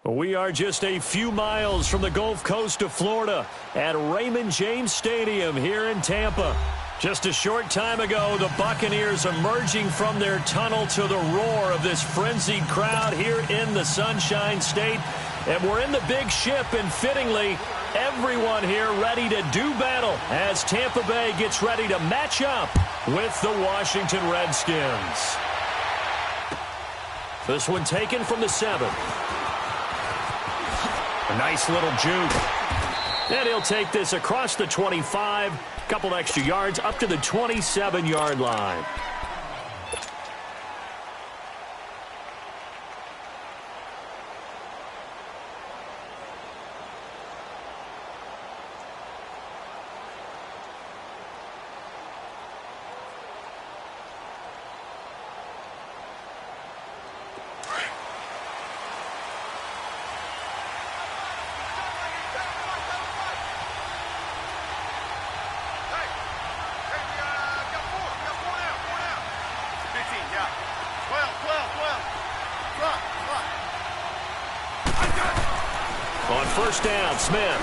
We are just a few miles from the Gulf Coast of Florida at Raymond James Stadium here in Tampa. Just a short time ago, the Buccaneers emerging from their tunnel to the roar of this frenzied crowd here in the Sunshine State. And we're in the big ship, and fittingly, everyone here ready to do battle as Tampa Bay gets ready to match up with the Washington Redskins. This one taken from the 7. A nice little juke. And he'll take this across the 25, a couple extra yards up to the 27-yard line. On first down, Smith.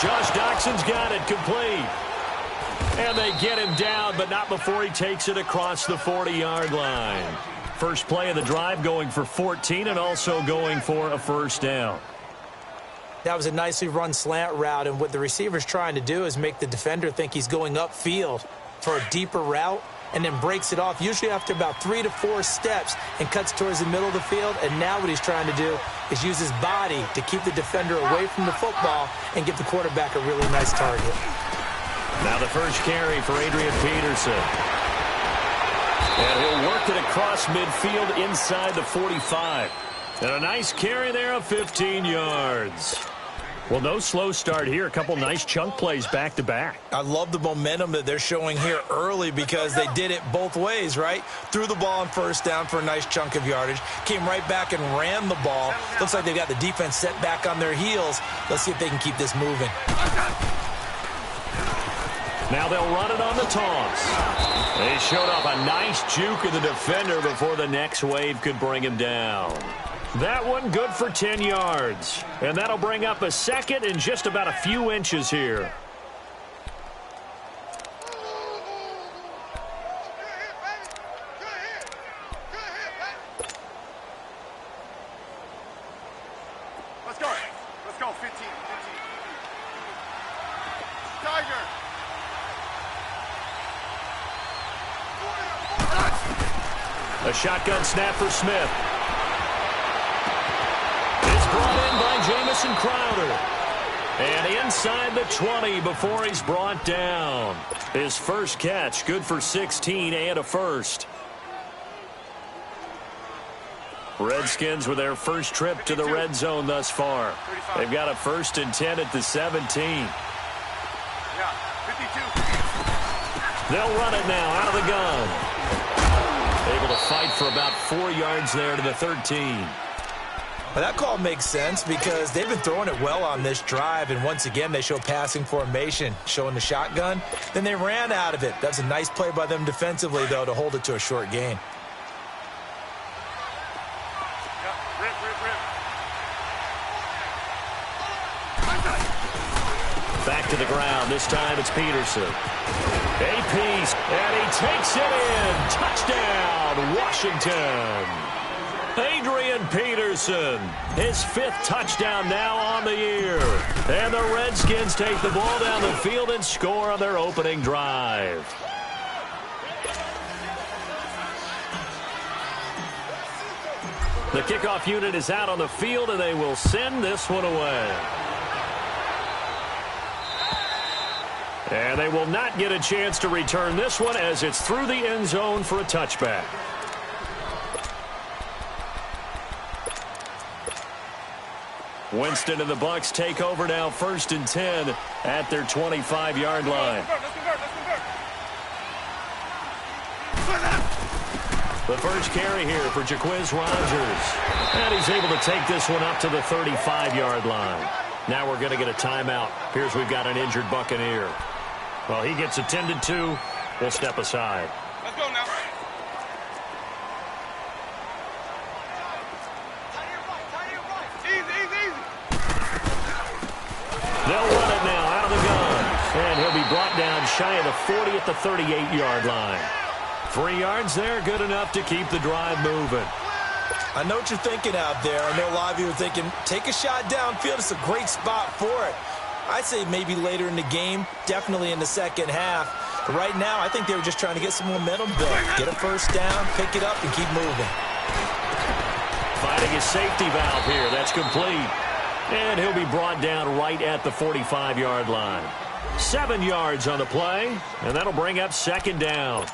Josh Doxson's got it complete. And they get him down, but not before he takes it across the 40-yard line. First play of the drive going for 14 and also going for a first down. That was a nicely run slant route, and what the receiver's trying to do is make the defender think he's going upfield for a deeper route, and then breaks it off, usually after about 3 to 4 steps, and cuts towards the middle of the field. And now what he's trying to do is use his body to keep the defender away from the football and give the quarterback a really nice target. Now the first carry for Adrian Peterson. And he'll work it across midfield inside the 45. And a nice carry there of 15 yards. Well, no slow start here. A couple nice chunk plays back-to-back. I love the momentum that they're showing here early because they did it both ways, right? Threw the ball on first down for a nice chunk of yardage. Came right back and ran the ball. Looks like they've got the defense set back on their heels. Let's see if they can keep this moving. Now they'll run it on the toss. They showed off a nice juke of the defender before the next wave could bring him down. That one good for 10 yards. And that'll bring up a second and just about a few inches here. Let's go. Let's go. 15. Tiger. A shotgun snap for Smith. Brought in by Jamison Crowder. And inside the 20 before he's brought down. His first catch, good for 16 and a first. Redskins with their first trip to the red zone thus far. They've got a 1st and 10 at the 17. Yeah, 52. They'll run it now out of the gun. Able to fight for about 4 yards there to the 13. Well, that call makes sense because they've been throwing it well on this drive, and once again they show passing formation, showing the shotgun. Then they ran out of it. That's a nice play by them defensively, though, to hold it to a short gain. Back to the ground. This time it's Peterson. A piece, and he takes it in. Touchdown, Washington. Adrian Peterson, his 5th touchdown now on the year. And the Redskins take the ball down the field and score on their opening drive. The kickoff unit is out on the field, and they will send this one away. And they will not get a chance to return this one as it's through the end zone for a touchback. Winston and the Bucs take over now 1st and 10 at their 25-yard line. The first carry here for Jaquiz Rogers. And he's able to take this one up to the 35-yard line. Now we're going to get a timeout. Appears we've got an injured Buccaneer. Well, he gets attended to. We'll step aside. Let's go now. They'll run it now out of the gun. And he'll be brought down shy of the 40 at the 38-yard line. 3 yards there, good enough to keep the drive moving. I know what you're thinking out there. I know a lot of you are thinking, take a shot downfield. It's a great spot for it. I'd say maybe later in the game, definitely in the second half. But right now, I think they were just trying to get some momentum built. Get a first down, pick it up, and keep moving. Finding his safety valve here. That's complete. And he'll be brought down right at the 45-yard line. 7 yards on the play, and that'll bring up second down.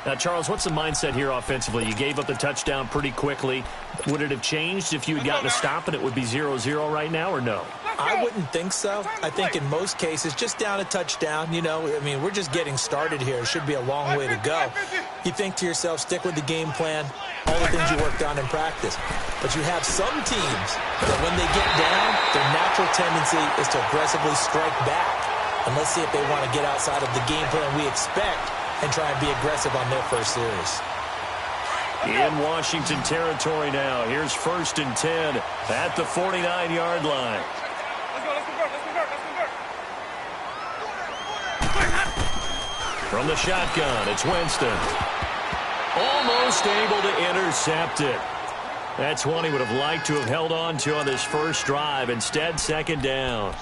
Now, Charles, what's the mindset here offensively? You gave up the touchdown pretty quickly. Would it have changed if you had gotten a stop and it would be 0-0 right now, or no? I wouldn't think so. I think in most cases, just down a touchdown, you know, I mean, we're just getting started here. It should be a long way to go. You think to yourself, stick with the game plan, all the things you worked on in practice. But you have some teams that when they get down, their natural tendency is to aggressively strike back. And let's see if they want to get outside of the game plan we expect and try and be aggressive on their first series. In Washington territory now. Here's 1st and 10 at the 49-yard line. From the shotgun, it's Winston. Almost able to intercept it. That's one he would have liked to have held on to on this first drive. Instead, second down.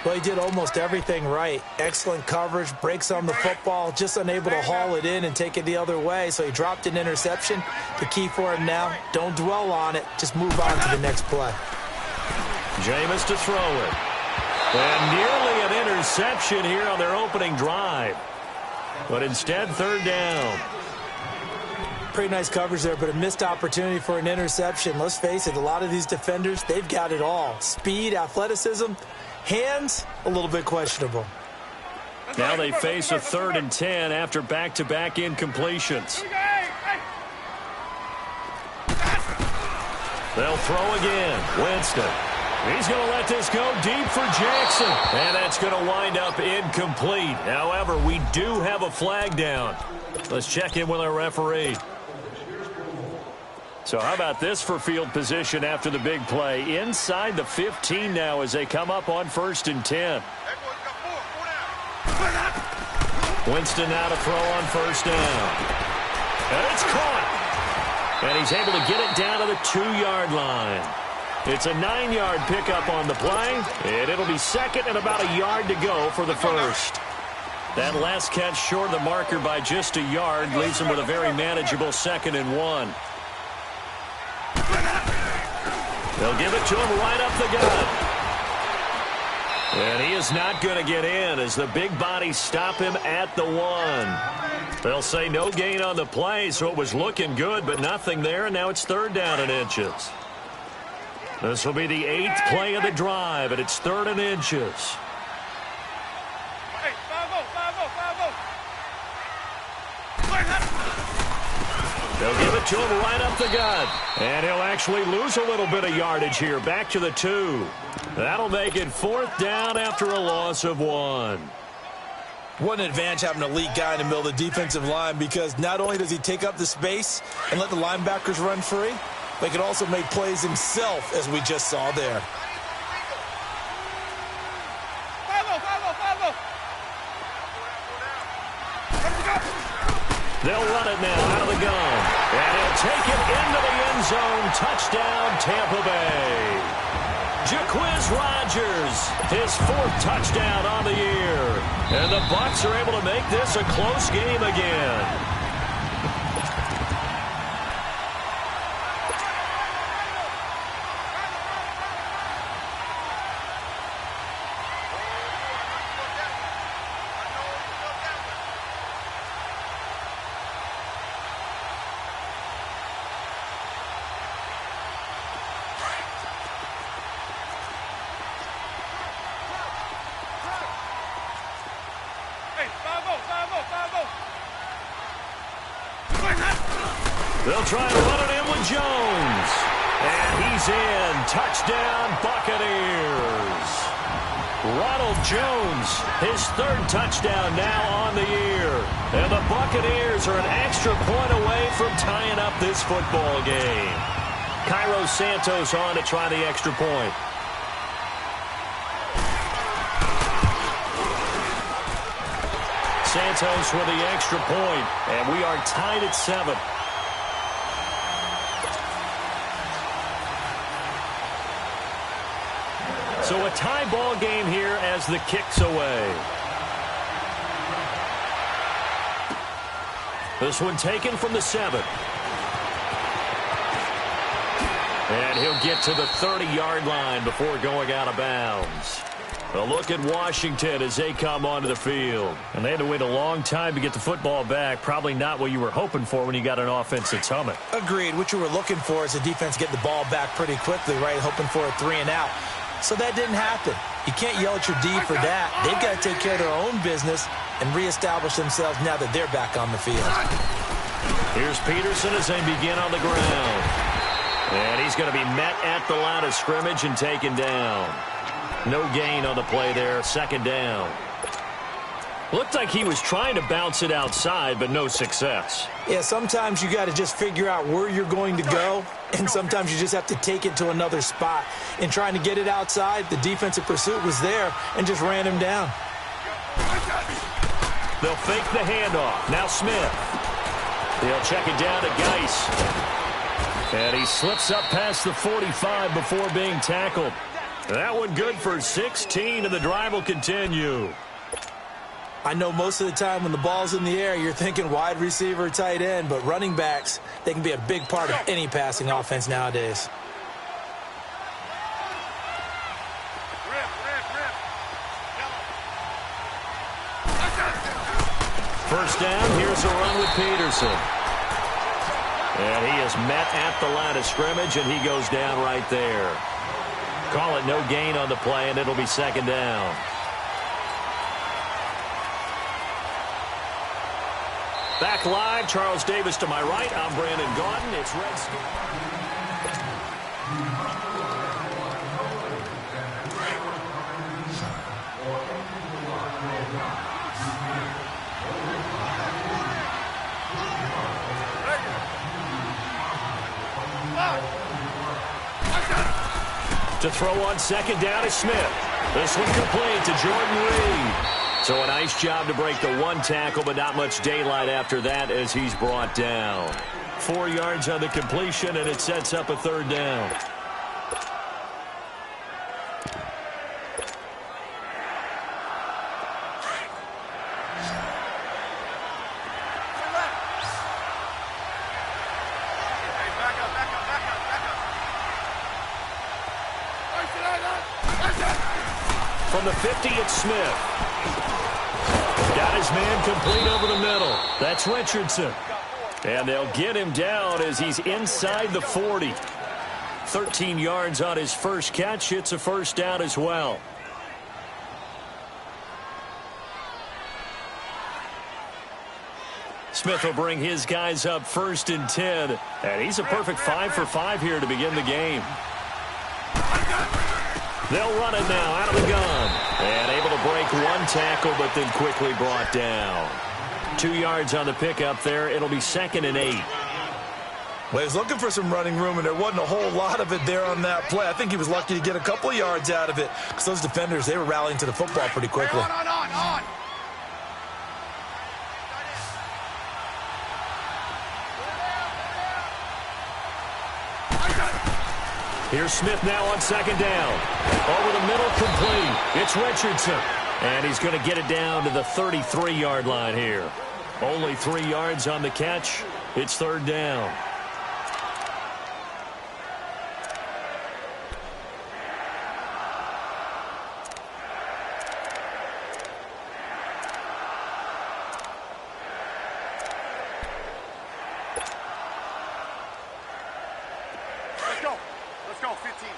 Well, he did almost everything right. Excellent coverage, breaks on the football, just unable to haul it in and take it the other way. So he dropped an interception. The key for him now, don't dwell on it. Just move on to the next play. Jameis to throw it. And nearly an interception here on their opening drive. But instead, third down. Pretty nice coverage there, but a missed opportunity for an interception. Let's face it, a lot of these defenders, they've got it all. Speed, athleticism, hands, a little bit questionable. Now they face a 3rd and 10 after back-to-back incompletions. They'll throw again. Winston. He's going to let this go deep for Jackson. And that's going to wind up incomplete. However, we do have a flag down. Let's check in with our referee. So how about this for field position after the big play? Inside the 15 now as they come up on 1st and 10. Winston now to throw on 1st down. And it's caught. And he's able to get it down to the 2-yard line. It's a 9-yard pickup on the play, and it'll be second and about a yard to go for the first. That last catch short of the marker by just a yard leaves him with a very manageable 2nd and 1. They'll give it to him right up the gut. And he is not going to get in as the big bodies stop him at the 1. They'll say no gain on the play, so it was looking good, but nothing there, and now it's 3rd down and inches. This will be the 8th play of the drive, and it's 3rd and inches. They'll give it to him right up the gut. And he'll actually lose a little bit of yardage here. Back to the 2. That'll make it 4th down after a loss of 1. What an advantage having an elite guy in the middle of the defensive line, because not only does he take up the space and let the linebackers run free, but he can also make plays himself, as we just saw there. They'll run it now out of the gun. And he'll take it into the end zone. Touchdown, Tampa Bay. Jacquizz Rodgers, his 4th touchdown on the year. And the Bucs are able to make this a close game again. They'll try to run it in with Jones. And he's in. Touchdown, Buccaneers. Ronald Jones, his 3rd touchdown now on the year. And the Buccaneers are an extra point away from tying up this football game. Cairo Santos on to try the extra point. Santos with the extra point, and we are tied at 7. So a tie ball game here as the kick's away. This one taken from the 7. And he'll get to the 30-yard line before going out of bounds. A look at Washington as they come onto the field. And they had to wait a long time to get the football back. Probably not what you were hoping for when you got an offense that's humming. Agreed. What you were looking for is the defense getting the ball back pretty quickly, right? Hoping for a 3-and-out. So that didn't happen. You can't yell at your D for that. They've got to take care of their own business and reestablish themselves now that they're back on the field. Here's Peterson as they begin on the ground. And he's going to be met at the line of scrimmage and taken down. No gain on the play there, 2nd down. Looked like he was trying to bounce it outside, but no success. Yeah, sometimes you got to just figure out where you're going to go, and sometimes you just have to take it to another spot. In trying to get it outside, the defensive pursuit was there and just ran him down. They'll fake the handoff. Now Smith. He'll check it down to Geis. And he slips up past the 45 before being tackled. That one good for 16, and the drive will continue. I know most of the time when the ball's in the air, you're thinking wide receiver, tight end, but running backs, they can be a big part of any passing offense nowadays. First down, here's a run with Peterson. And he is met at the line of scrimmage, and he goes down right there. Call it no gain on the play, and it'll be 2nd down. Back live, Charles Davis to my right. I'm Brandon Gaudin. It's Redskins. To throw on 2nd down is Smith. This one complete to Jordan Reed. So a nice job to break the 1 tackle, but not much daylight after that as he's brought down. 4 yards on the completion, and it sets up a 3rd down. From the 50, it's Smith. Got his man complete over the middle. That's Richardson. And they'll get him down as he's inside the 40. 13 yards on his first catch. It's a 1st down as well. Smith will bring his guys up 1st and 10. And he's a perfect 5 for 5 here to begin the game. They'll run it now out of the gun. And able to break 1 tackle, but then quickly brought down. 2 yards on the pickup there. It'll be 2nd and 8. Well, he was looking for some running room, and there wasn't a whole lot of it there on that play. I think he was lucky to get a couple of yards out of it because those defenders, they were rallying to the football pretty quickly. On. Here's Smith now on 2nd down. Over the middle, complete. It's Richardson. And he's going to get it down to the 33-yard line here. Only 3 yards on the catch. It's 3rd down. Let's go, 15.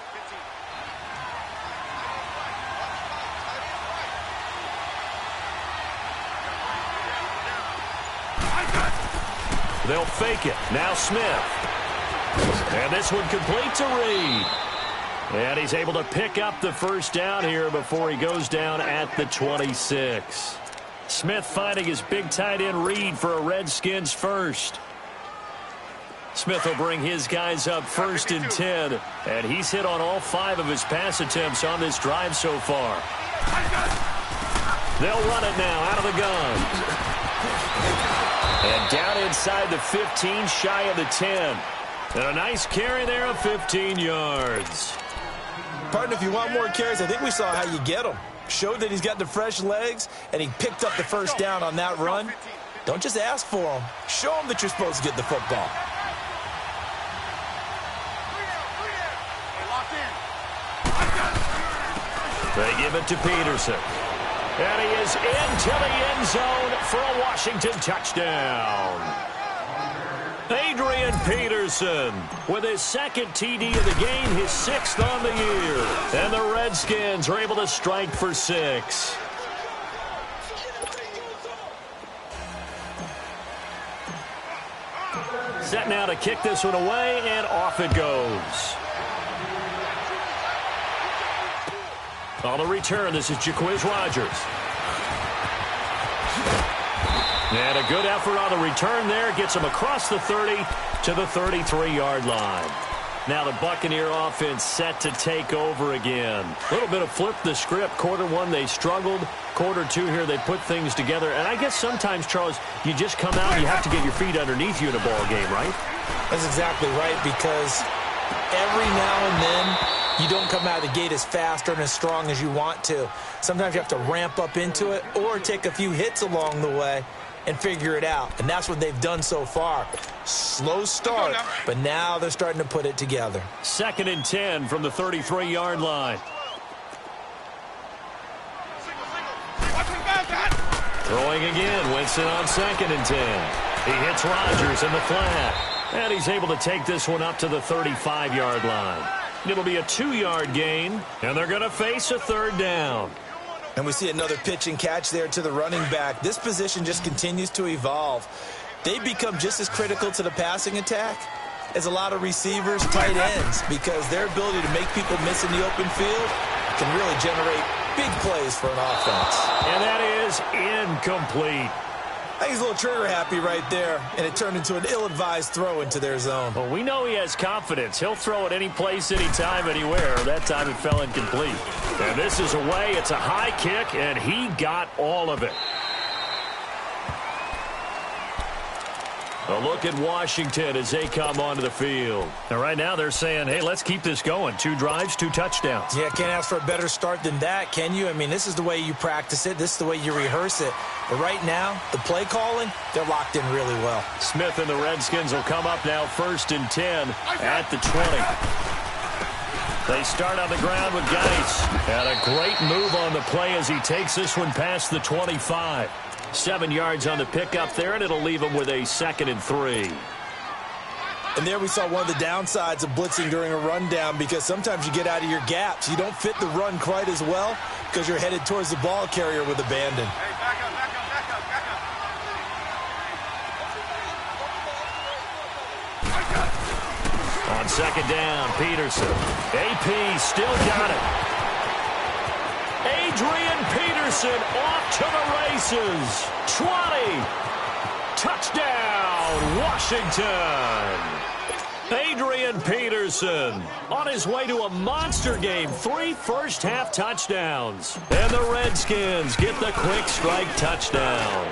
They'll fake it. Now Smith. And this one complete to Reed. And he's able to pick up the 1st down here before he goes down at the 26. Smith finding his big tight end Reed for a Redskins 1st. Smith will bring his guys up 1st and 10. And he's hit on all 5 of his pass attempts on this drive so far. They'll run it now out of the gun. And down inside the 15, shy of the 10. And a nice carry there of 15 yards. Partner, if you want more carries, I think we saw how you get them. Showed that he's got the fresh legs, and he picked up the first down on that run. Don't just ask for them. Show them that you're supposed to get the football. They give it to Peterson. And he is into the end zone for a Washington touchdown. Adrian Peterson with his second TD of the game, his 6th on the year. And the Redskins are able to strike for 6. Set now to kick this one away, and off it goes. On the return, this is Jaquiz Rogers. And a good effort on the return there. Gets him across the 30 to the 33-yard line. Now the Buccaneer offense set to take over again. A little bit of flip the script. Quarter one, they struggled. Quarter two here, they put things together. And I guess sometimes, Charles, you just come out and you have to get your feet underneath you in a ball game, right? That's exactly right, because every now and then you don't come out of the gate as fast or as strong as you want to. Sometimes you have to ramp up into it or take a few hits along the way and figure it out. And that's what they've done so far. Slow start, but now they're starting to put it together. 2nd and 10 from the 33-yard line. Throwing again, Winston on 2nd and 10. He hits Rodgers in the flat. And he's able to take this one up to the 35-yard line. It'll be a 2-yard gain, and they're going to face a 3rd down. And we see another pitch and catch there to the running back. This position just continues to evolve. They become just as critical to the passing attack as a lot of receivers, tight ends, because their ability to make people miss in the open field can really generate big plays for an offense. And that is incomplete. I think he's a little trigger happy right there, and it turned into an ill-advised throw into their zone. Well, we know he has confidence. He'll throw it any place, anytime, anywhere. That time it fell incomplete. And this is away. It's a high kick, and he got all of it. A look at Washington as they come onto the field. And right now they're saying, hey, let's keep this going. 2 drives, 2 touchdowns. Yeah, can't ask for a better start than that, can you? I mean, this is the way you practice it. This is the way you rehearse it. But right now, the play calling, they're locked in really well. Smith and the Redskins will come up now 1st and 10 at the 20. They start on the ground with Geis. And a great move on the play as he takes this one past the 25. 7 yards on the pickup there, and it'll leave him with a 2nd and 3. And there we saw one of the downsides of blitzing during a rundown, because sometimes you get out of your gaps. You don't fit the run quite as well because you're headed towards the ball carrier with abandon. Hey, back up, back up, back up, back up. On 2nd down, Peterson. AP still got it. Adrian Peterson off to the races. 20. Touchdown, Washington. Adrian Peterson on his way to a monster game. 3 first-half touchdowns. And the Redskins get the quick strike touchdown.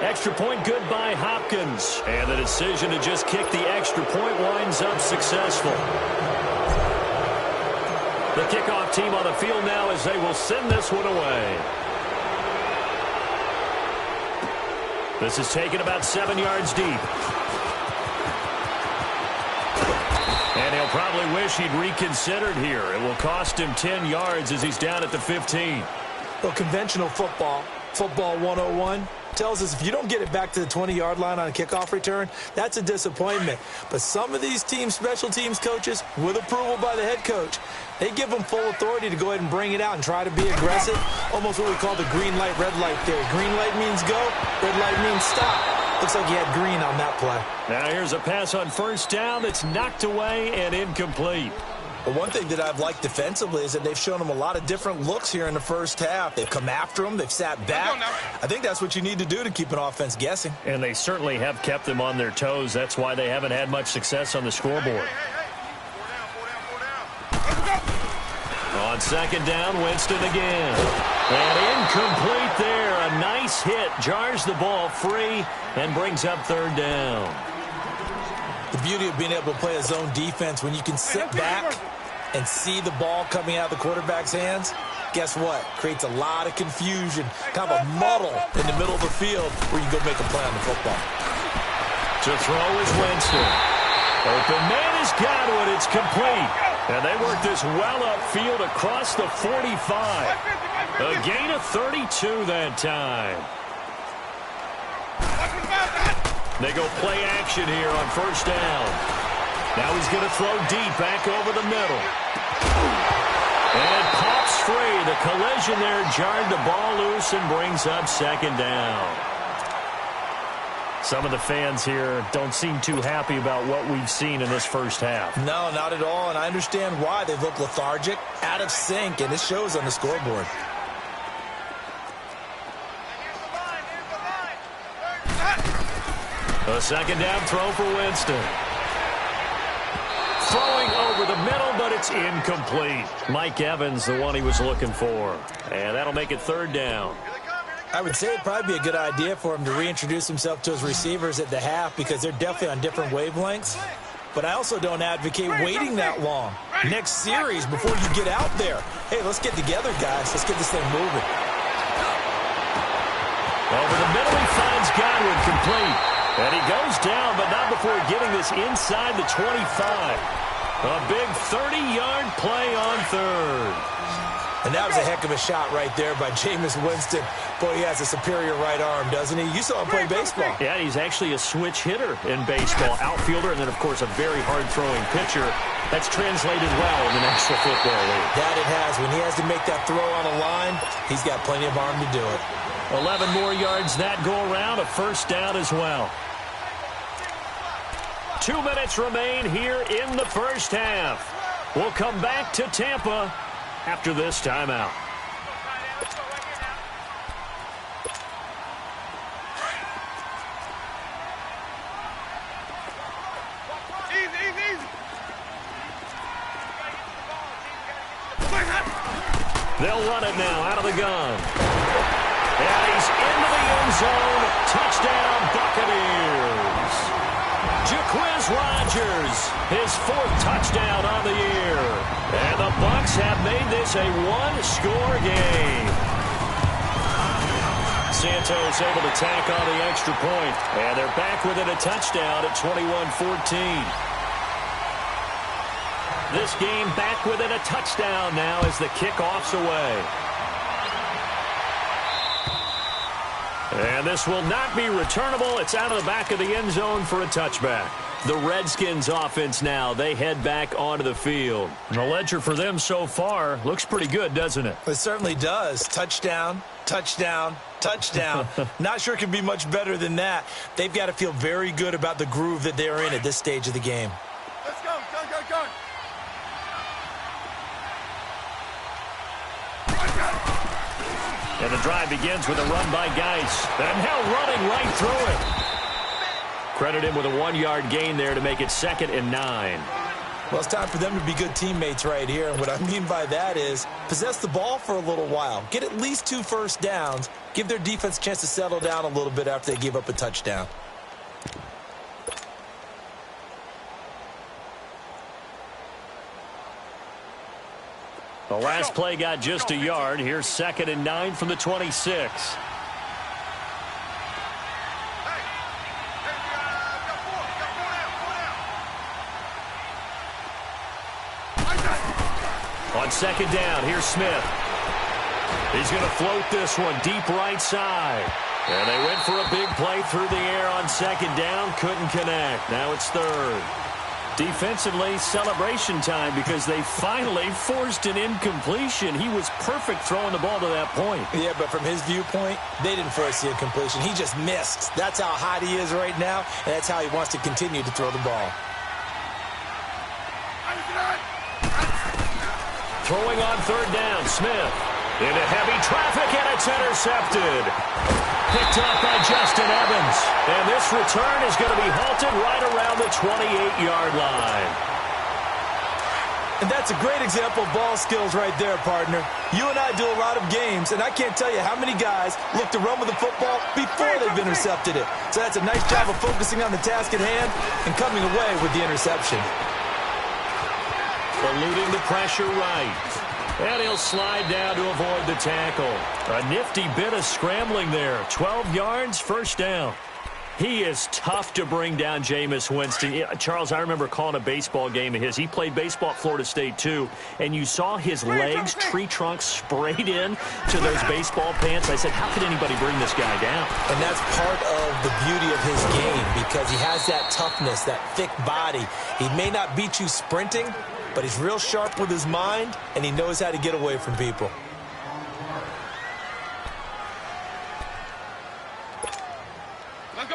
Extra point good by Hopkins. And the decision to just kick the extra point winds up successful. The kickoff team on the field now as they will send this one away. This is taken about 7 yards deep. And he'll probably wish he'd reconsidered here. It will cost him 10 yards as he's down at the 15. Well, conventional football 101, tells us if you don't get it back to the 20-yard line on a kickoff return, that's a disappointment. But some of these team special teams coaches, with approval by the head coach, they give them full authority to go ahead and bring it out and try to be aggressive, almost what we call the green light, red light theory. Green light means go, red light means stop. Looks like he had green on that play. Now here's a pass on 1st down that's knocked away and incomplete. But one thing that I've liked defensively is that they've shown them a lot of different looks here in the first half. They've come after them. They've sat back. I think that's what you need to do to keep an offense guessing. And they certainly have kept them on their toes. That's why they haven't had much success on the scoreboard. Four down. On On second down, Winston again. And incomplete there. A nice hit. Jars the ball free and brings up third down. The beauty of being able to play a zone defense when you can sit back and see the ball coming out of the quarterback's hands, guess what? Creates a lot of confusion, kind of a muddle in the middle of the field where you go make a play on the football. To throw is Winston. Open man is Godwin. It's complete. And they work this well upfield across the 45. A gain of 32 that time. They go play action here on first down. Now he's going to throw deep back over the middle. And pops free. The collision there jarred the ball loose and brings up second down. Some of the fans here don't seem too happy about what we've seen in this first half. No, not at all, and I understand why. They look lethargic, out of sync, and it shows on the scoreboard. A second down throw for Winston. Throwing over the middle, but it's incomplete. Mike Evans, the one he was looking for. And that'll make it third down. I would say it'd probably be a good idea for him to reintroduce himself to his receivers at the half because they're definitely on different wavelengths. But I also don't advocate waiting that long. Next series before you get out there. Hey, let's get together, guys. Let's get this thing moving. Over the middle, he finds Godwin complete. And he goes down, but not before getting this inside the 25. A big 30-yard play on third. And that was a heck of a shot right there by Jameis Winston. Boy, he has a superior right arm, doesn't he? You saw him play baseball. Yeah, he's actually a switch hitter in baseball. Outfielder, and then, of course, a very hard-throwing pitcher. That's translated well in the National Football League. That it has. When he has to make that throw on a line, he's got plenty of arm to do it. 11 more yards that go around, a first down as well. 2 minutes remain here in the first half. We'll come back to Tampa after this timeout. They'll run it now out of the gun. And he's into the end zone. Touchdown, Buccaneers. Jaquiz Rodgers, his fourth touchdown on the year. And the Bucs have made this a one-score game. Santos able to tack on the extra point. And they're back within a touchdown at 21-14. This game back within a touchdown now as the kickoff's away. And this will not be returnable. It's out of the back of the end zone for a touchback. The Redskins offense now, they head back onto the field. And the ledger for them so far looks pretty good, doesn't it? It certainly does. Touchdown, touchdown, touchdown. Not sure it can be much better than that. They've got to feel very good about the groove that they're in at this stage of the game. Let's go, go, go, go. And the drive begins with a run by Geis. And now running right through it. Credit him with a 1-yard gain there to make it 2nd and 9. Well, it's time for them to be good teammates right here. And what I mean by that is possess the ball for a little while. Get at least 2 first downs. Give their defense a chance to settle down a little bit after they give up a touchdown. The last play got just a yard. Here's 2nd and 9 from the 26. On second down, here's Smith. He's going to float this one deep right side. And they went for a big play through the air on second down. Couldn't connect. Now it's third. Defensively, celebration time because they finally forced an incompletion. He was perfect throwing the ball to that point. Yeah, but from his viewpoint, they didn't force the incompletion. He just missed. That's how hot he is right now, and that's how he wants to continue to throw the ball. Throwing on third down, Smith. Into heavy traffic, and it's intercepted. Picked up by Justin Evans. And this return is going to be halted right around the 28-yard line. And that's a great example of ball skills right there, partner. You and I do a lot of games, and I can't tell you how many guys look to run with the football before they've intercepted it. So that's a nice job of focusing on the task at hand and coming away with the interception. Eluding the pressure right. And he'll slide down to avoid the tackle. A nifty bit of scrambling there. 12 yards, first down. He is tough to bring down, Jameis Winston. Charles, I remember calling a baseball game of his. He played baseball at Florida State, too, and you saw his legs, tree trunks sprayed in to those baseball pants. I said, how could anybody bring this guy down? And that's part of the beauty of his game because he has that toughness, that thick body. He may not beat you sprinting, but he's real sharp with his mind, and he knows how to get away from people.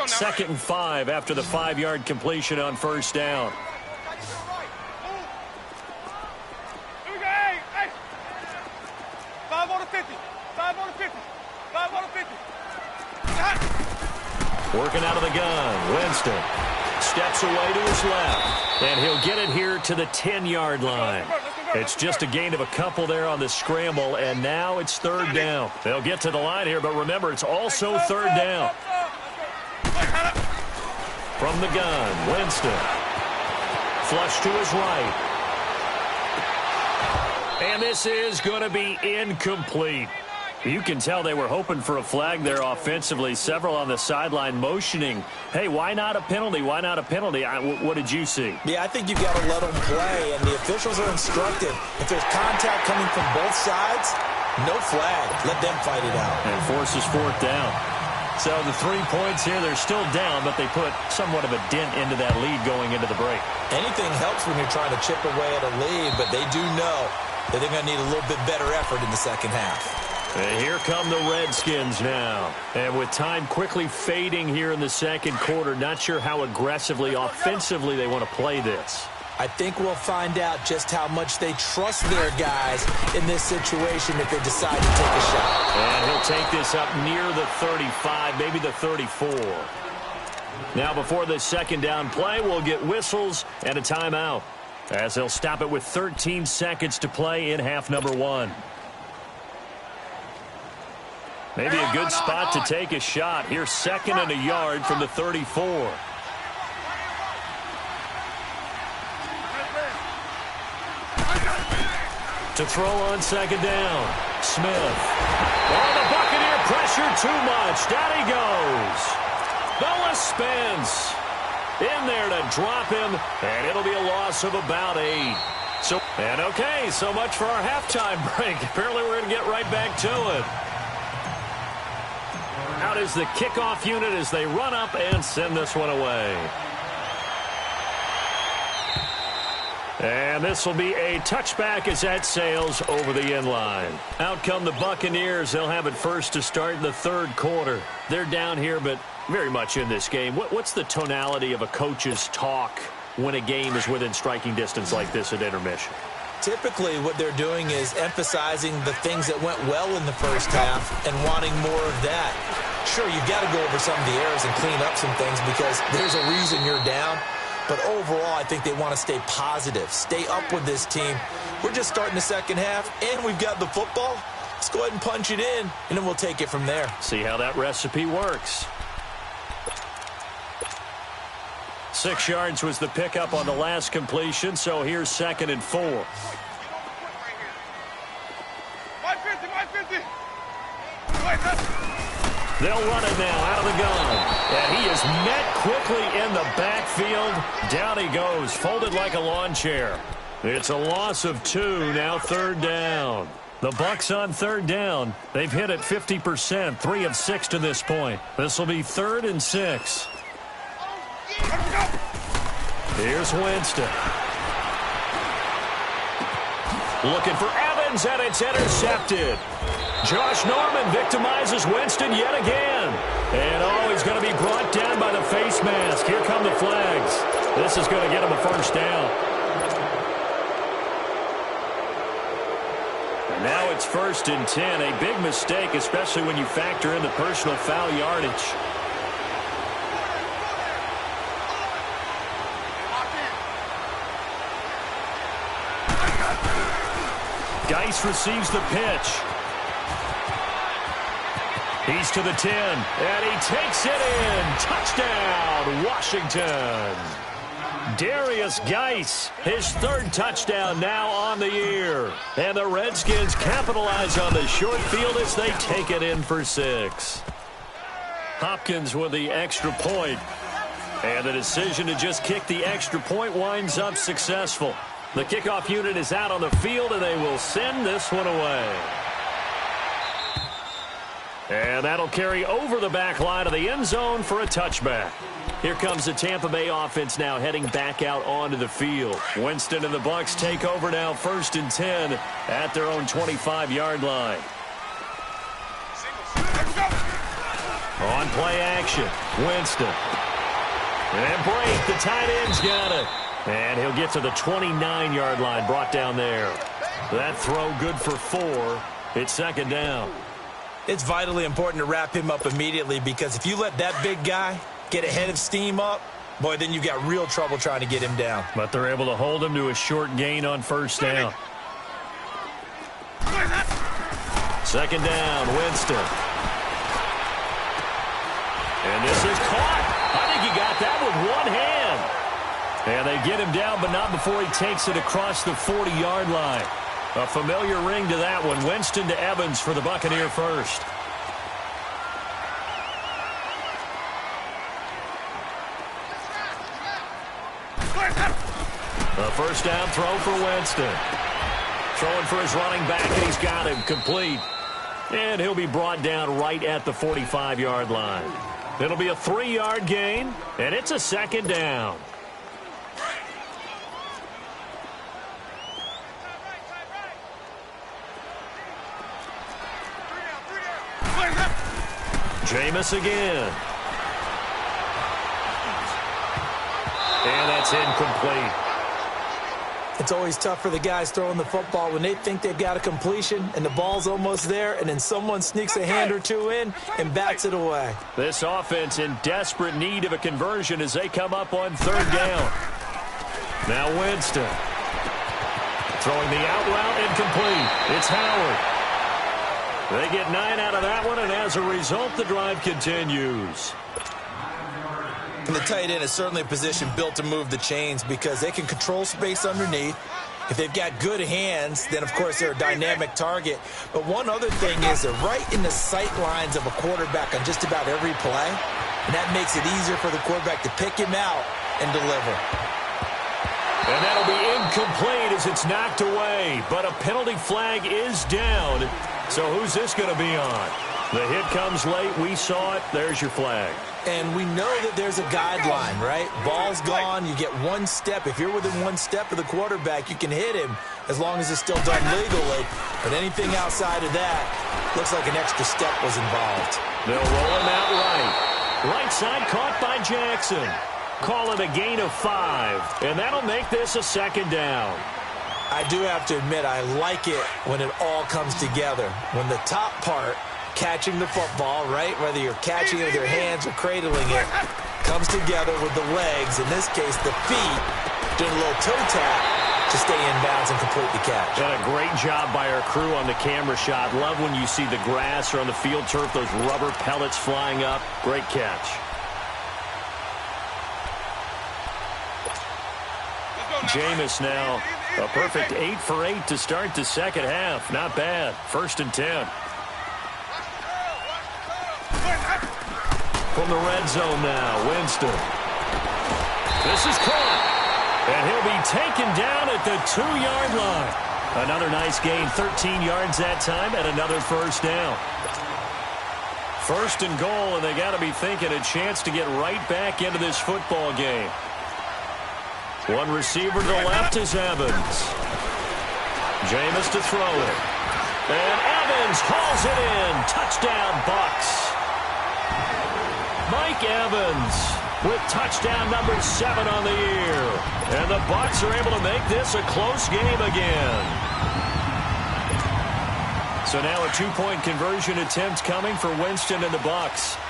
Second and 5 after the 5-yard completion on first down. Working out of the gun, Winston steps away to his left, and he'll get it here to the 10-yard line. It's just a gain of a couple there on the scramble, and now it's third down. They'll get to the line here, but remember, it's also third down. From the gun, Winston. Flush to his right. And this is going to be incomplete. You can tell they were hoping for a flag there offensively. Several on the sideline motioning, hey, why not a penalty? Why not a penalty? What did you see? Yeah, I think you've got to let them play, and the officials are instructed. If there's contact coming from both sides, no flag. Let them fight it out. And forces fourth down. So the 3 points here, they're still down, but they put somewhat of a dent into that lead going into the break. Anything helps when you're trying to chip away at a lead, but they do know that they're going to need a little bit better effort in the second half. And here come the Redskins now. And with time quickly fading here in the second quarter, not sure how aggressively, offensively they want to play this. I think we'll find out just how much they trust their guys in this situation if they decide to take a shot. And he'll take this up near the 35, maybe the 34. Now before the second down play, we'll get whistles and a timeout, as they'll stop it with 13 seconds to play in half number 1. Maybe a good spot to take a shot. Here's second and a yard from the 34. To throw on second down. Smith. Oh, the Buccaneer pressure too much. Down he goes. Noah Spence in there to drop him, and it'll be a loss of about 8. So much for our halftime break. Apparently we're going to get right back to it. Out is the kickoff unit as they run up and send this one away. And this will be a touchback as that sails over the end line. Out come the Buccaneers. They'll have it first to start in the third quarter. They're down here, but very much in this game. What's the tonality of a coach's talk when a game is within striking distance like this at intermission? Typically, what they're doing is emphasizing the things that went well in the first half and wanting more of that. Sure, you've got to go over some of the errors and clean up some things because there's a reason you're down. But overall, I think they want to stay positive, stay up with this team. We're just starting the second half, and we've got the football. Let's go ahead and punch it in, and then we'll take it from there. See how that recipe works. 6 yards was the pickup on the last completion, so here's second and 4. 550. They'll run it now out of the gun. And he is met quickly in the backfield. Down he goes, folded like a lawn chair. It's a loss of 2, now third down. The Bucs on third down. They've hit it 50%, 3 of 6 to this point. This will be 3rd and 6. Here's Winston. Looking for Evans, and it's intercepted. Josh Norman victimizes Winston yet again. And he's going to be brought down by the face mask. Here come the flags. This is going to get him a first down. And now it's 1st and 10. A big mistake, especially when you factor in the personal foul yardage. Rice receives the pitch. He's to the 10, and he takes it in. Touchdown, Washington. Darius Geis, his third touchdown now on the year. And the Redskins capitalize on the short field as they take it in for 6. Hopkins with the extra point. And the decision to just kick the extra point winds up successful. The kickoff unit is out on the field, and they will send this one away. And that'll carry over the back line of the end zone for a touchback. Here comes the Tampa Bay offense now heading back out onto the field. Winston and the Bucs take over now 1st and 10 at their own 25-yard line. On play action, Winston. And break, the tight end's got it. And he'll get to the 29-yard line, brought down there. That throw good for 4. It's 2nd down. It's vitally important to wrap him up immediately, because if you let that big guy get ahead of steam up, boy, then you've got real trouble trying to get him down. But they're able to hold him to a short gain on 1st down. 2nd down, Winston. And this is caught. I think he got that with one hand. And they get him down, but not before he takes it across the 40-yard line. A familiar ring to that one. Winston to Evans for the Buccaneer first. A 1st down throw for Winston. Throwing for his running back, and he's got him complete. And he'll be brought down right at the 45-yard line. It'll be a 3-yard gain, and it's a 2nd down. Jameis again. And that's incomplete. It's always tough for the guys throwing the football when they think they've got a completion and the ball's almost there, and then someone sneaks a hand or two in and bats it away. This offense in desperate need of a conversion as they come up on 3rd down. Now Winston. Throwing the out route, incomplete. It's Howard. They get 9 out of that one, and as a result, the drive continues. And the tight end is certainly a position built to move the chains because they can control space underneath. If they've got good hands, then, of course, they're a dynamic target. But one other thing is they're right in the sight lines of a quarterback on just about every play, and that makes it easier for the quarterback to pick him out and deliver. And that'll be incomplete as it's knocked away, but a penalty flag is down. So who's this going to be on? The hit comes late. We saw it. There's your flag. And we know that there's a guideline, right? Ball's gone. You get 1 step. If you're within 1 step of the quarterback, you can hit him as long as it's still done legally. But anything outside of that looks like an extra step was involved. They'll roll him out right. Right side caught by Jackson. Call it a gain of 5. And that'll make this a 2nd down. I do have to admit, I like it when it all comes together. When the top part, catching the football, right, whether you're catching it with your hands or cradling it, comes together with the legs, in this case the feet, doing a little toe tap to stay in bounds and complete the catch. Done a great job by our crew on the camera shot. Love when you see the grass or on the field turf, those rubber pellets flying up. Great catch. Jameis now a perfect 8 for 8 to start the 2nd half. Not bad. 1st and 10. From the red zone now, Winston. This is caught. And he'll be taken down at the 2-yard line. Another nice gain, 13 yards that time, and another 1st down. 1st and goal, and they got to be thinking a chance to get right back into this football game. One receiver to the left is Evans. Jameis to throw it. And Evans hauls it in. Touchdown, Bucs. Mike Evans with touchdown number 7 on the year. And the Bucs are able to make this a close game again. So now a 2-point conversion attempt coming for Winston and the Bucs.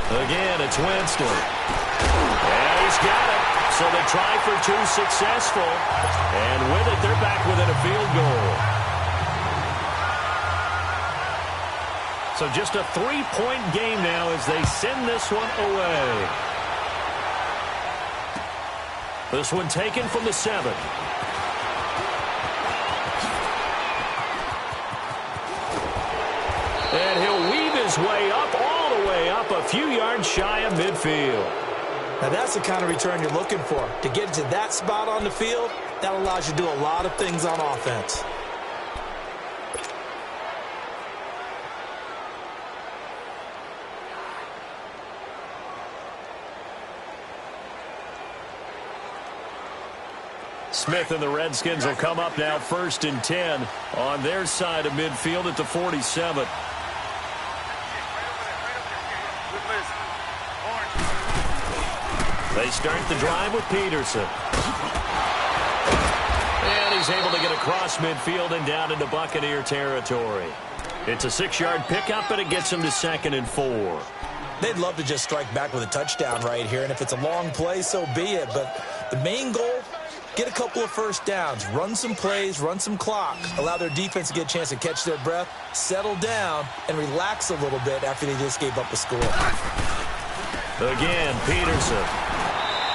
Again, it's Winston. And he's got it. So the try for two successful. And with it, they're back within a field goal. So just a 3-point game now as they send this one away. This one taken from the 7. And he'll weave his way up, all the way up, a few yards shy of midfield. Now that's the kind of return you're looking for. To get to that spot on the field, that allows you to do a lot of things on offense. Smith and the Redskins will come up now 1st and 10 on their side of midfield at the 47. They start the drive with Peterson. And he's able to get across midfield and down into Buccaneer territory. It's a 6-yard pickup, and it gets him to 2nd and 4. They'd love to just strike back with a touchdown right here, and if it's a long play, so be it. But the main goal, get a couple of first downs, run some plays, run some clock, allow their defense to get a chance to catch their breath, settle down, and relax a little bit after they just gave up a score. Again, Peterson.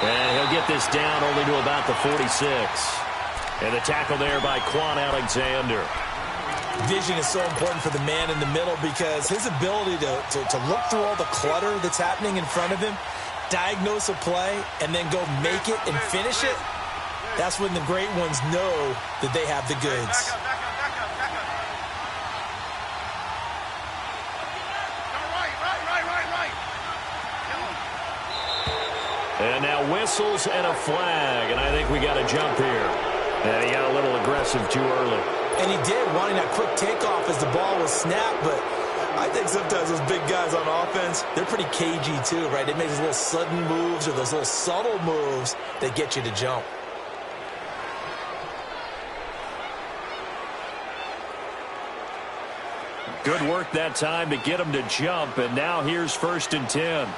And he'll get this down only to about the 46. And the tackle there by Quan Alexander. Vision is so important for the man in the middle because his ability to look through all the clutter that's happening in front of him, diagnose a play, and then go make it and finish it, that's when the great ones know that they have the goods. And now whistles and a flag, and I think we got a jump here. And he got a little aggressive too early. And he did, wanting that quick takeoff as the ball was snapped, but I think sometimes those big guys on offense, they're pretty cagey too, right? They make those little sudden moves or those little subtle moves that get you to jump. Good work that time to get him to jump, and now here's 1st and 10.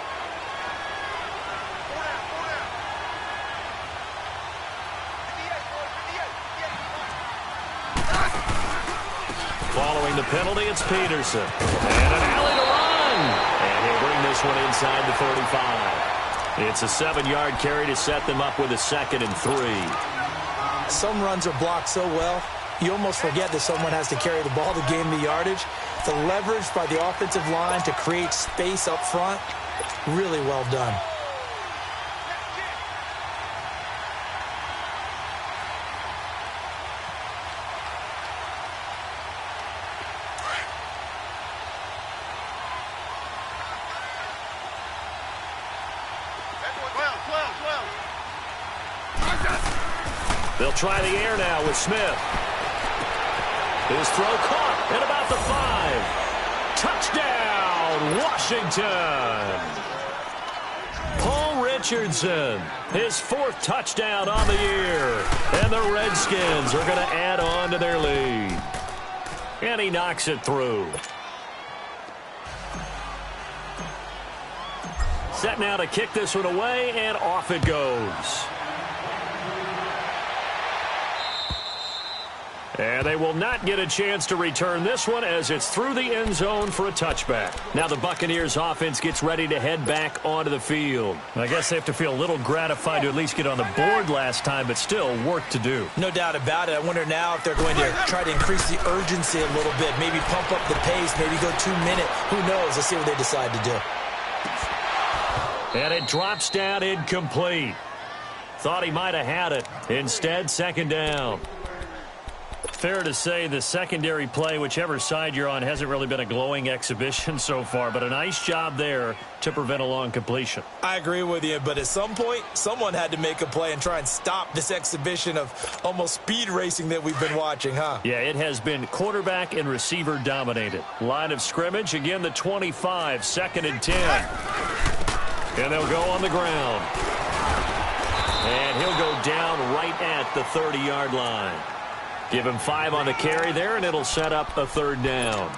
Following the penalty, it's Peterson. And an alley to run. And he'll bring this one inside the 35. It's a 7-yard carry to set them up with a 2nd and 3. Some runs are blocked so well, you almost forget that someone has to carry the ball to gain the yardage. The leverage by the offensive line to create space up front, really well done. They'll try the air now with Smith. His throw caught at about the 5. Touchdown, Washington. Paul Richardson, his 4th touchdown on the year. And the Redskins are going to add on to their lead. And he knocks it through. Set now to kick this one away, and off it goes. And they will not get a chance to return this one as it's through the end zone for a touchback. Now the Buccaneers offense gets ready to head back onto the field. I guess they have to feel a little gratified to at least get on the board last time, but still work to do. No doubt about it. I wonder now if they're going to try to increase the urgency a little bit, maybe pump up the pace, maybe go 2-minute. Who knows? Let's see what they decide to do. And it drops down incomplete. Thought he might have had it. Instead, 2nd down. Fair to say the secondary play, whichever side you're on, hasn't really been a glowing exhibition so far, but a nice job there to prevent a long completion. I agree with you, but at some point, someone had to make a play and try and stop this exhibition of almost speed racing that we've been watching, huh? Yeah, it has been quarterback and receiver dominated. Line of scrimmage, again, the 25, 2nd and 10. And they'll go on the ground. And he'll go down right at the 30-yard line. Give him 5 on the carry there, and it'll set up a 3rd down.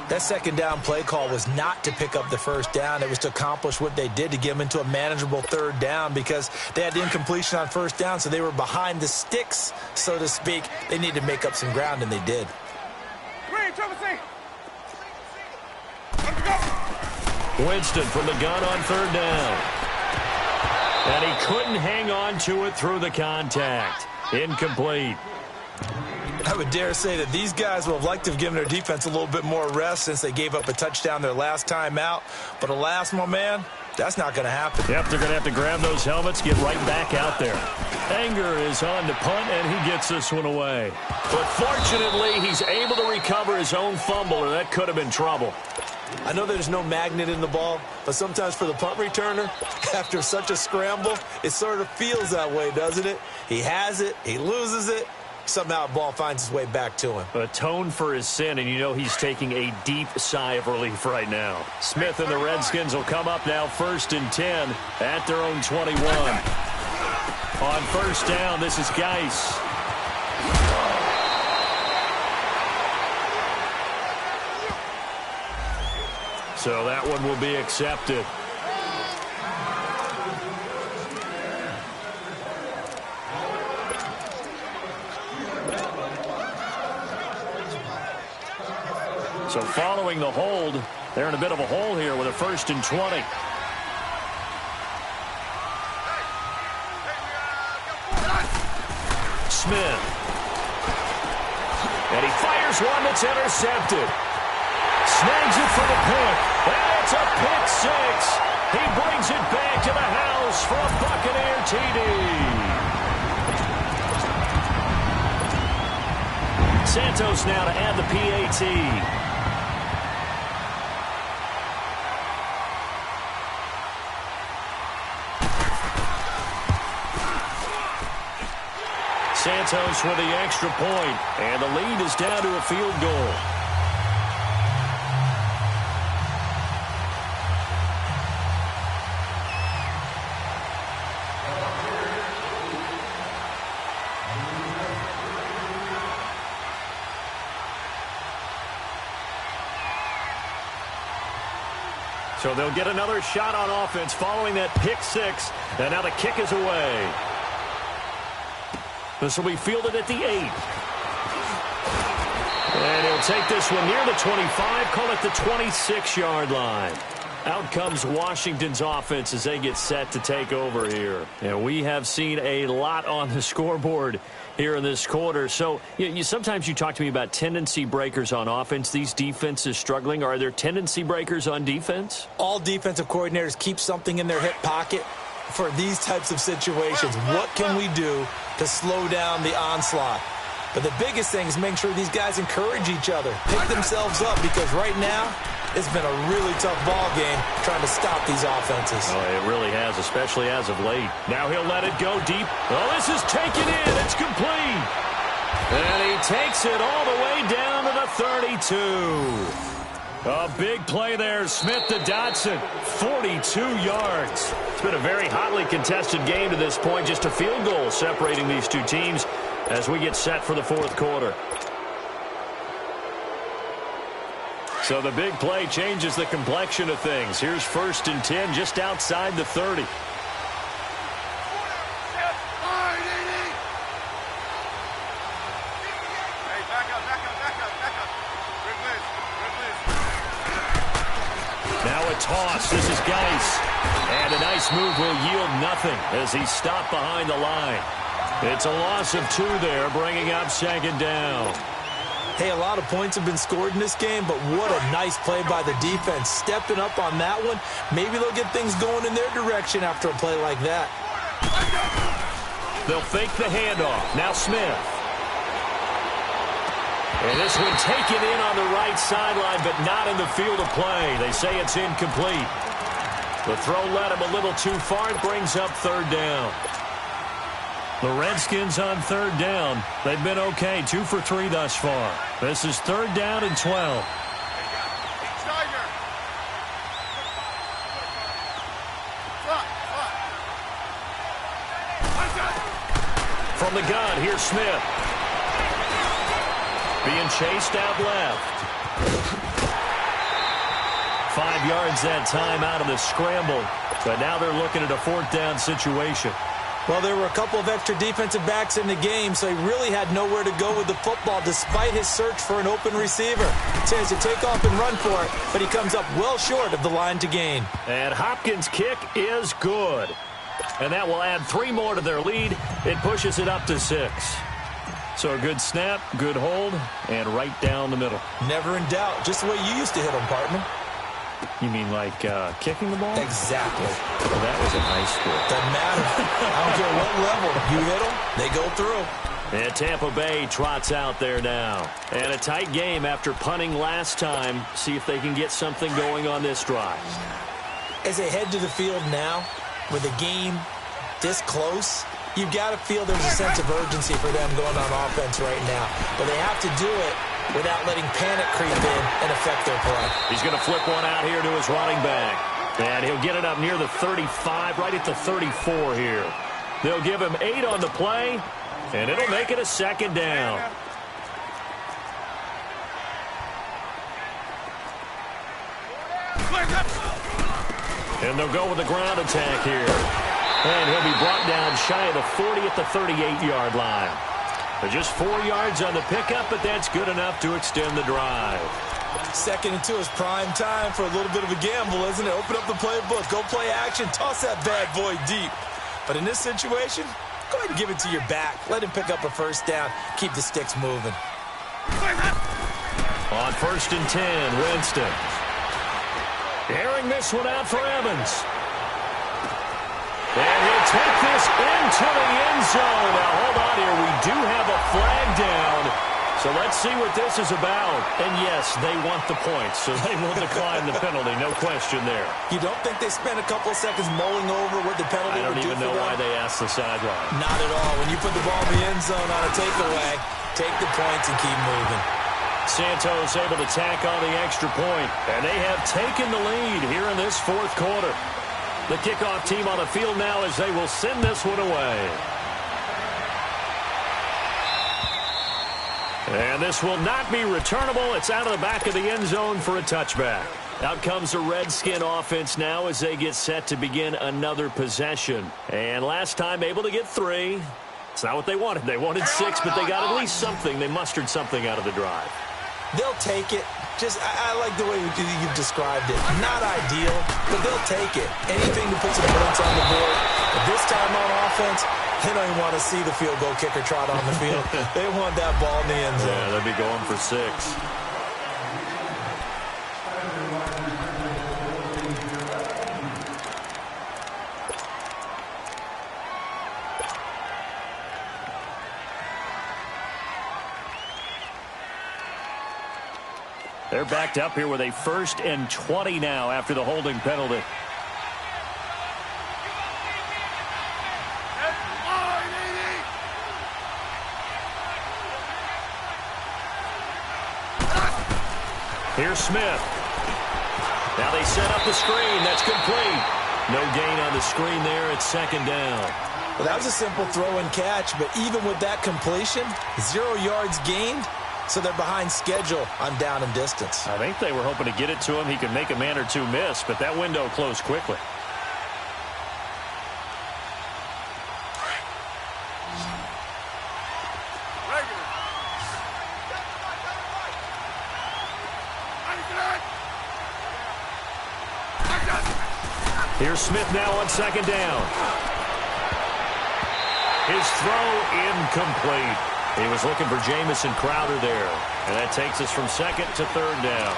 That second down play call was not to pick up the first down. It was to accomplish what they did, to get them into a manageable third down, because they had incompletion on first down, so they were behind the sticks, so to speak. They needed to make up some ground, and they did. Winston from the gun on third down. And he couldn't hang on to it through the contact. Incomplete. I would dare say that these guys would have liked to have given their defense a little bit more rest since they gave up a touchdown their last time out. But alas, my man, that's not going to happen. Yep, they're going to have to grab those helmets, get right back out there. Anger is on to punt, and he gets this one away. But fortunately, he's able to recover his own fumble, or that could have been trouble. I know there's no magnet in the ball, but sometimes for the punt returner, after such a scramble, it sort of feels that way, doesn't it? He has it, he loses it, somehow the ball finds its way back to him. Atone for his sin, and you know he's taking a deep sigh of relief right now. Smith and the Redskins will come up now 1st and 10 at their own 21. On first down, this is Geis. So that one will be accepted. So following the hold, they're in a bit of a hole here with a 1st and 20. Smith. And he fires one that's intercepted. Snags it for the pick. And it's a pick six. He brings it back to the house for a Buccaneer TD. Santos now to add the PAT. Santos with the extra point, and the lead is down to a field goal. So they'll get another shot on offense following that pick six, and now the kick is away. This will be fielded at the 8. And he'll take this one near the 25, call it the 26-yard line. Out comes Washington's offense as they get set to take over here. And we have seen a lot on the scoreboard here in this quarter. So sometimes you talk to me about tendency breakers on offense. These defenses struggling. Are there tendency breakers on defense? All defensive coordinators keep something in their hip pocket for these types of situations. What can we do to slow down the onslaught? But the biggest thing is make sure these guys encourage each other, pick themselves up, because right now it's been a really tough ball game trying to stop these offenses. Oh, it really has, especially as of late. Now he'll let it go deep. Oh, this is taken in. It's complete. And he takes it all the way down to the 32. A big play there. Smith to Dotson. 42 yards. It's been a very hotly contested game to this point. Just a field goal separating these two teams as we get set for the fourth quarter. So the big play changes the complexion of things. Here's 1st and 10 just outside the 30. Now a toss. This is Geis. And a nice move will yield nothing as he's stopped behind the line. It's a loss of 2 there, bringing up 2nd down. Hey, a lot of points have been scored in this game, but what a nice play by the defense. Stepping up on that one. Maybe they'll get things going in their direction after a play like that. They'll fake the handoff. Now Smith. And this one taken in on the right sideline, but not in the field of play. They say it's incomplete. The throw led him a little too far. It brings up 3rd down. The Redskins on 3rd down. They've been okay, 2 for 3 thus far. This is 3rd down and 12. From the gun, here's Smith. Being chased out left. 5 yards that time out of the scramble. But now they're looking at a 4th down situation. Well, there were a couple of extra defensive backs in the game, so he really had nowhere to go with the football despite his search for an open receiver. He tries to take off and run for it, but he comes up well short of the line to gain. And Hopkins' kick is good. And that will add 3 more to their lead. It pushes it up to 6. So a good snap, good hold, and right down the middle. Never in doubt. Just the way you used to hit them, partner. You mean like kicking the ball? Exactly. Well, that was in high school. Doesn't matter. I don't care what level. You hit them, they go through. And Tampa Bay trots out there now. And a tight game after punting last time. See if they can get something going on this drive. As they head to the field now, with the game this close, you've got to feel there's a sense of urgency for them going on offense right now. But they have to do it without letting panic creep in and affect their play. He's going to flip one out here to his running back. And he'll get it up near the 35, right at the 34 here. They'll give him 8 on the play, and it'll make it a 2nd down. And they'll go with the ground attack here. And he'll be brought down shy of the 40 at the 38-yard line. They're just 4 yards on the pickup, but that's good enough to extend the drive. 2nd and 2 is prime time for a little bit of a gamble, isn't it? Open up the playbook, go play action, toss that bad boy deep. But in this situation, go ahead and give it to your back. Let him pick up a 1st down. Keep the sticks moving. On 1st and 10, Winston. Airing this one out for Evans. And he'll take this into the end zone. Now, hold on here. We do have a flag down. So let's see what this is about. And, yes, they want the points, so they will decline the penalty. No question there. You don't think they spent a couple of seconds mulling over what the penalty would do for them? I don't even know why they asked the sideline. Not at all. When you put the ball in the end zone on a takeaway, take the points and keep moving. Santos able to tack on the extra point. And they have taken the lead here in this 4th quarter. The kickoff team on the field now as they will send this one away. And this will not be returnable. It's out of the back of the end zone for a touchback. Out comes the Redskin offense now as they get set to begin another possession. And last time able to get 3. It's not what they wanted. They wanted 6, but they got at least something. They mustered something out of the drive. They'll take it. I like the way you've described it. Not ideal, but they'll take it. Anything to put some points on the board. But this time on offense, they don't even want to see the field goal kicker trot on the field. They want that ball in the end zone. Yeah, they'll be going for 6. They're backed up here with a 1st and 20 now after the holding penalty. Here's Smith. Now they set up the screen. That's complete. No gain on the screen there. It's 2nd down. Well, that was a simple throw and catch, but even with that completion, 0 yards gained. So they're behind schedule on down and distance. I think they were hoping to get it to him. He could make a man or 2 miss, but that window closed quickly. Here's Smith now on 2nd down. His throw incomplete. He was looking for Jamison Crowder there. And that takes us from 2nd to 3rd down.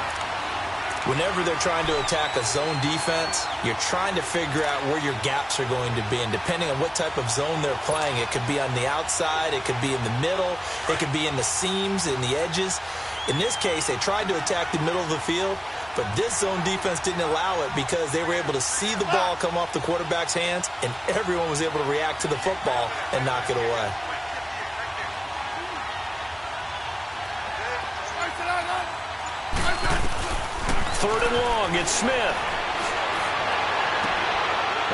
Whenever they're trying to attack a zone defense, you're trying to figure out where your gaps are going to be. And depending on what type of zone they're playing, it could be on the outside, it could be in the middle, it could be in the seams, in the edges. In this case, they tried to attack the middle of the field, but this zone defense didn't allow it because they were able to see the ball come off the quarterback's hands, and everyone was able to react to the football and knock it away. Third and long, it's Smith.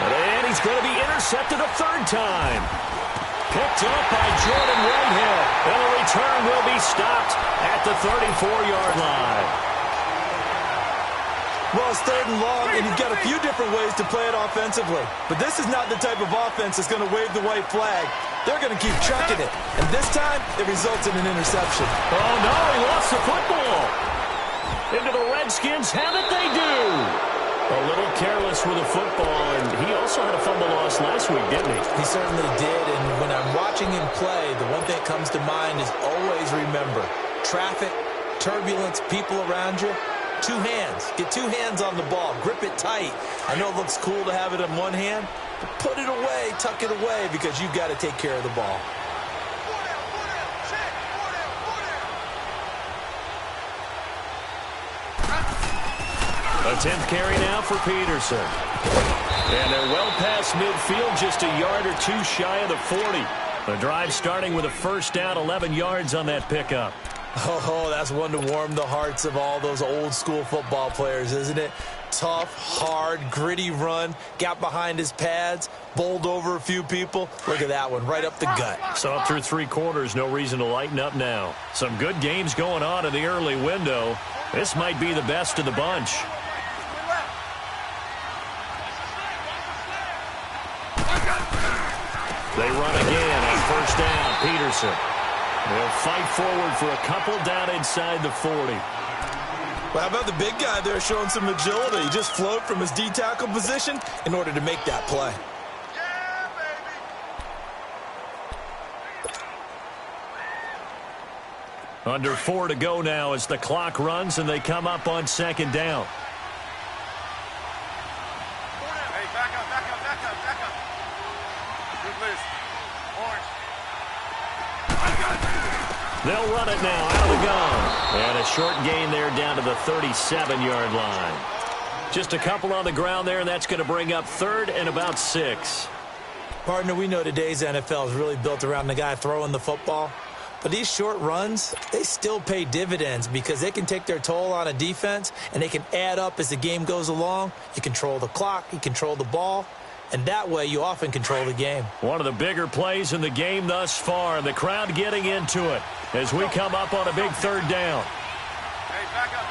And he's going to be intercepted a 3rd time. Picked up by Jordan Whitehead. And the return will be stopped at the 34-yard line. Well, it's 3rd and long, and you've got a few different ways to play it offensively. But this is not the type of offense that's going to wave the white flag. They're going to keep chucking it. And this time, it results in an interception. Oh, no, he lost the football. Into the Redskins have it, they do. A little careless with the football, and he also had a fumble loss last week, didn't he? He certainly did, and when I'm watching him play, the one thing that comes to mind is always remember, traffic, turbulence, people around you, 2 hands. Get 2 hands on the ball. Grip it tight. I know it looks cool to have it in one hand, but put it away, tuck it away, because you've got to take care of the ball. A 10th carry now for Peterson. And they're well past midfield, just a yard or 2 shy of the 40. The drive starting with a first down, 11 yards on that pickup. Oh, that's one to warm the hearts of all those old-school football players, isn't it? Tough, hard, gritty run, got behind his pads, bowled over a few people. Look at that one, right up the gut. So up through 3 quarters, no reason to lighten up now. Some good games going on in the early window. This might be the best of the bunch. They run again on first down. Peterson. They'll fight forward for a couple down inside the 40. Well, how about the big guy there showing some agility? He just flowed from his D-tackle position in order to make that play. Yeah, baby. Under 4 to go now as the clock runs and they come up on 2nd down. Hey, back up. Good list. Orange. They'll run it now out of the gun. And a short gain there down to the 37-yard line. Just a couple on the ground there, and that's going to bring up 3rd and about 6. Partner, we know today's NFL is really built around the guy throwing the football. But these short runs, they still pay dividends because they can take their toll on a defense, and they can add up as the game goes along. You control the clock, you control the ball, and that way you often control the game. One of the bigger plays in the game thus far, and the crowd getting into it as we come up on a big 3rd down. Hey, back up.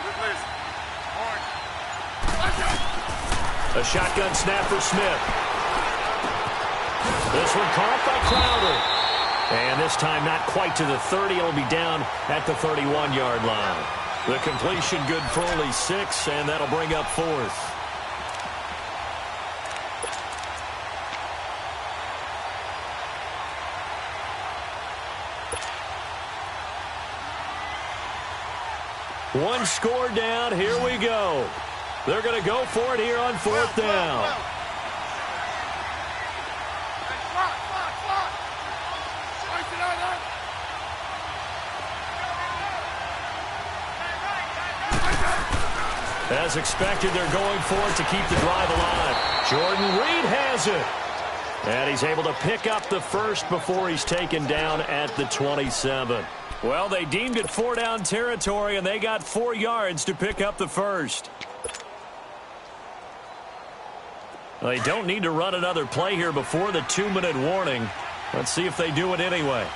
Good list. Orange. A shotgun snap for Smith. This one caught by Crowder. And this time not quite to the 30. It'll be down at the 31-yard line. The completion good for only 6, and that'll bring up 4th. One score down. Here we go. They're going to go for it here on 4th down. Hey, block. Strike it out. As expected, they're going for it to keep the drive alive. Jordan Reed has it. And he's able to pick up the first before he's taken down at the 27. Well, they deemed it 4-down territory, and they got 4 yards to pick up the first. They don't need to run another play here before the 2-minute warning. Let's see if they do it anyway.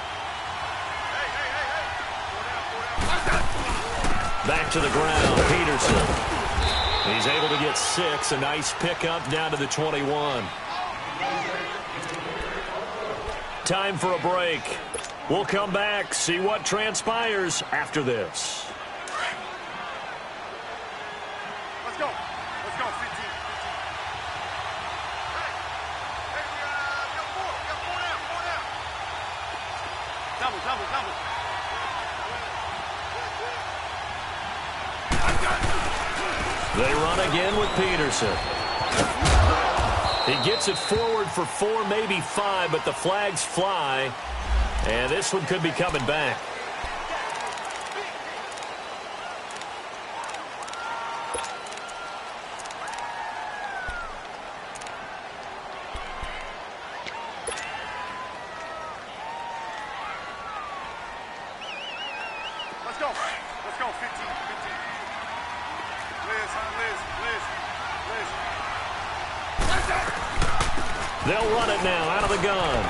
Back to the ground, Peterson. He's able to get 6. A nice pickup down to the 21. Time for a break. We'll come back, see what transpires after this. Let's go. 15. Hey, we got 4 now. Double. They run again with Peterson. He gets it forward for 4, maybe 5, but the flags fly. And this one could be coming back. Let's go. 15. Liz. They'll run it now out of the gun.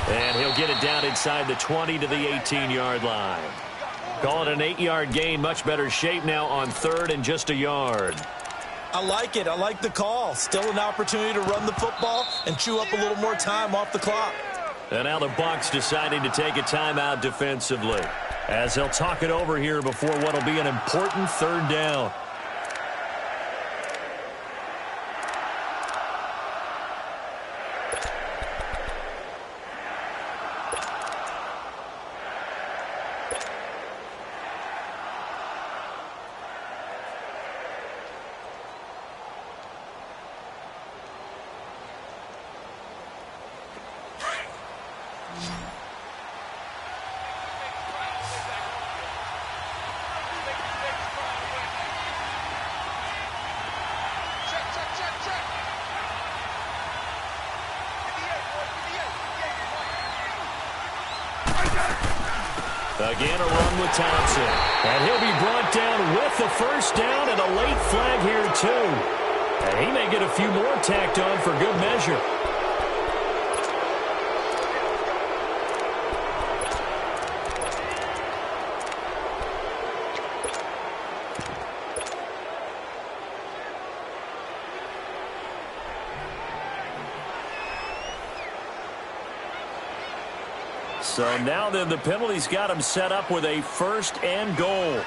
And he'll get it down inside the 20 to the 18-yard line. Call it an 8-yard gain. Much better shape now on 3rd and just a yard. I like it. I like the call. Still an opportunity to run the football and chew up a little more time off the clock. And now the Bucs deciding to take a timeout defensively, as they'll talk it over here before what will be an important 3rd down. Again, a run with Thompson. And he'll be brought down with the first down and a late flag here, too. And he may get a few more tacked on for good measure. So now then the penalty's got him set up with a 1st and goal.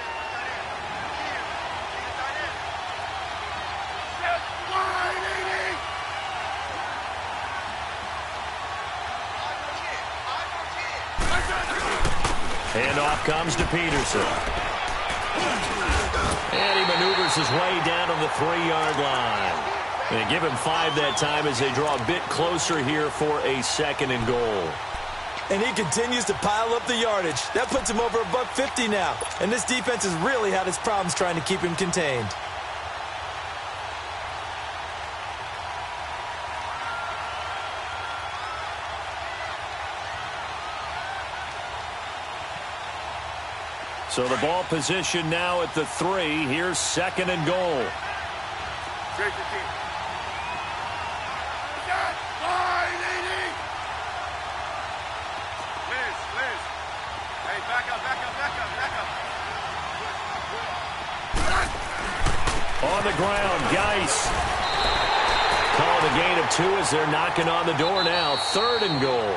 And off comes to Peterson. And he maneuvers his way down on the 3-yard line. And give him 5 that time as they draw a bit closer here for a 2nd and goal. And he continues to pile up the yardage. That puts him over $150 now. And this defense has really had its problems trying to keep him contained. So the ball position now at the 3. Here's 2nd and goal. On the ground, Geis. Call the gain of 2 as they're knocking on the door now. 3rd and goal.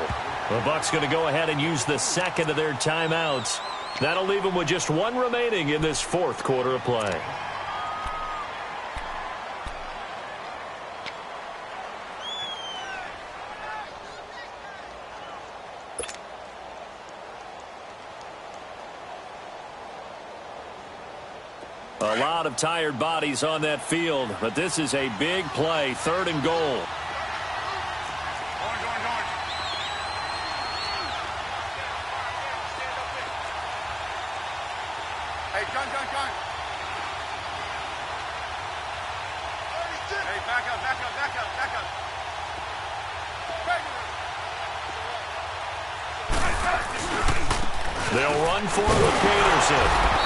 The Bucs going to go ahead and use the 2nd of their timeouts. That'll leave them with just 1 remaining in this 4th quarter of play. A lot of tired bodies on that field, but this is a big play. 3rd and goal. Hey, John. Hey, back up. They'll run for it with Peterson.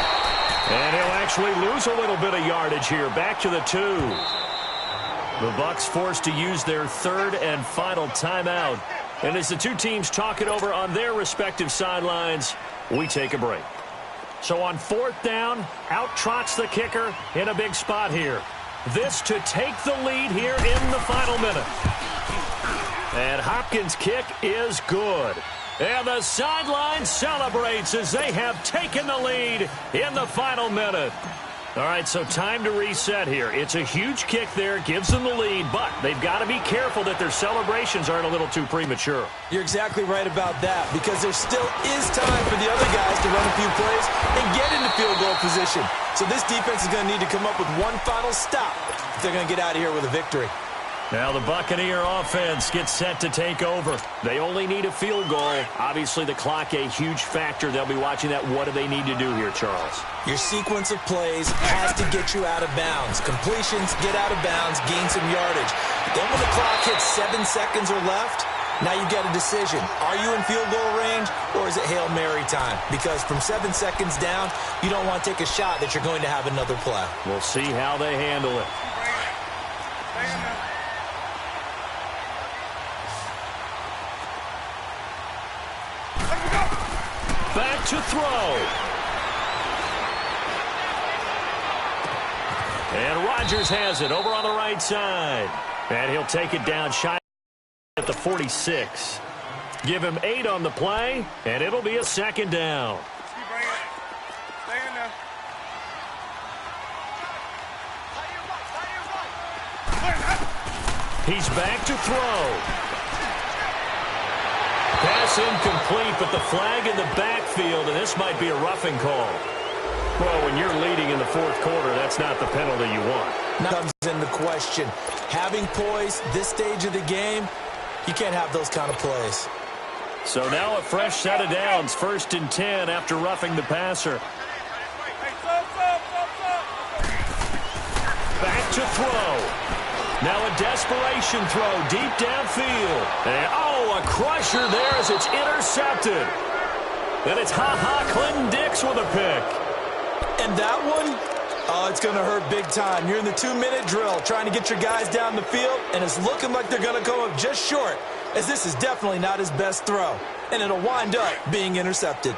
And he'll actually lose a little bit of yardage here. Back to the 2. The Bucs forced to use their 3rd and final timeout. And as the two teams talk it over on their respective sidelines, we take a break. So on 4th down, out trots the kicker in a big spot here. This to take the lead here in the final minute. And Hopkins' kick is good. And the sideline celebrates as they have taken the lead in the final minute. All right, so time to reset here. It's a huge kick there, gives them the lead, but they've got to be careful that their celebrations aren't a little too premature. You're exactly right about that, because there still is time for the other guys to run a few plays and get into field goal position. So this defense is going to need to come up with one final stop if they're going to get out of here with a victory. Now the Buccaneer offense gets set to take over. They only need a field goal. Obviously the clock a huge factor. They'll be watching that. What do they need to do here, Charles? Your sequence of plays has to get you out of bounds. Completions, get out of bounds, gain some yardage. Then when the clock hits 7 seconds or left, now you get a decision. Are you in field goal range or is it Hail Mary time? Because from 7 seconds down, you don't want to take a shot that you're going to have another play. We'll see how they handle it. to throw. And Rodgers has it over on the right side. And he'll take it down shy at the 46. Give him 8 on the play, and it'll be a second down. Keep bringing it. Stay in there. He's back to throw. Pass incomplete, but the flag in the backfield, and this might be a roughing call. Well, when you're leading in the fourth quarter, that's not the penalty you want. Comes into question. Having poise this stage of the game, you can't have those kind of plays. So now a fresh set of downs, 1st and 10 after roughing the passer. Back to throw. Now a desperation throw deep downfield. And, a crusher there as it's intercepted. And it's Clinton Dix with a pick. And that one, it's going to hurt big time. You're in the 2-minute drill trying to get your guys down the field, and it's looking like they're going to come up just short, as this is definitely not his best throw. And it'll wind up being intercepted.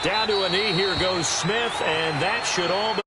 Down to a knee, here goes Smith, and that should all be